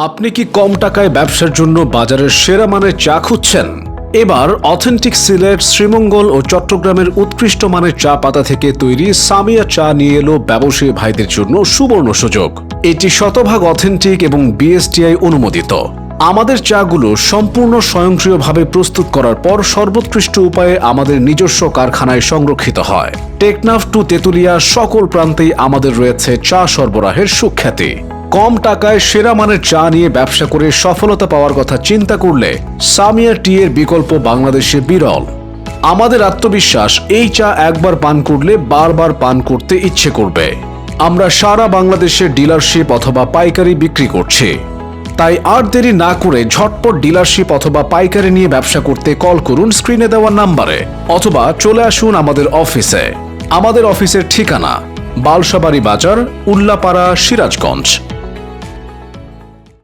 আপনি কি কম টাকায় ব্যবসার জন্য বাজারের সেরা মানের চা খুঁজছেন? এবার অথেন্টিক সিলেট, শ্রীমঙ্গল ও চট্টগ্রামের উৎকৃষ্ট মানের চা পাতা থেকে তৈরি সামিয়া চা নিয়ে এলো ব্যবসায়ী ভাইদের জন্য সুবর্ণ সুযোগ। এটি শতভাগ অথেন্টিক এবং বিএসটিআই অনুমোদিত। আমাদের চাগুলো সম্পূর্ণ স্বয়ংক্রিয়ভাবে প্রস্তুত করার পর সর্বোৎকৃষ্ট উপায়ে আমাদের নিজস্ব কারখানায় সংরক্ষিত হয়। টেকনাফ টু তেতুলিয়া সকল প্রান্তেই আমাদের রয়েছে চা সরবরাহের সুখ্যাতি। কম টাকায় সেরা মানের চা নিয়ে ব্যবসা করে সফলতা পাওয়ার কথা চিন্তা করলে সামিয়া টি এর বিকল্প বাংলাদেশে বিরল। আমাদের আত্মবিশ্বাস, এই চা একবার পান করলে বারবার পান করতে ইচ্ছে করবে। আমরা সারা বাংলাদেশে ডিলারশিপ অথবা পাইকারি বিক্রি করছি। তাই আর দেরি না করে ঝটপট ডিলারশিপ অথবা পাইকারি নিয়ে ব্যবসা করতে কল করুন স্ক্রিনে দেওয়া নাম্বারে, অথবা চলে আসুন আমাদের অফিসে। আমাদের অফিসের ঠিকানা বালসাবাড়ি বাজার, উল্লাপাড়া, সিরাজগঞ্জ।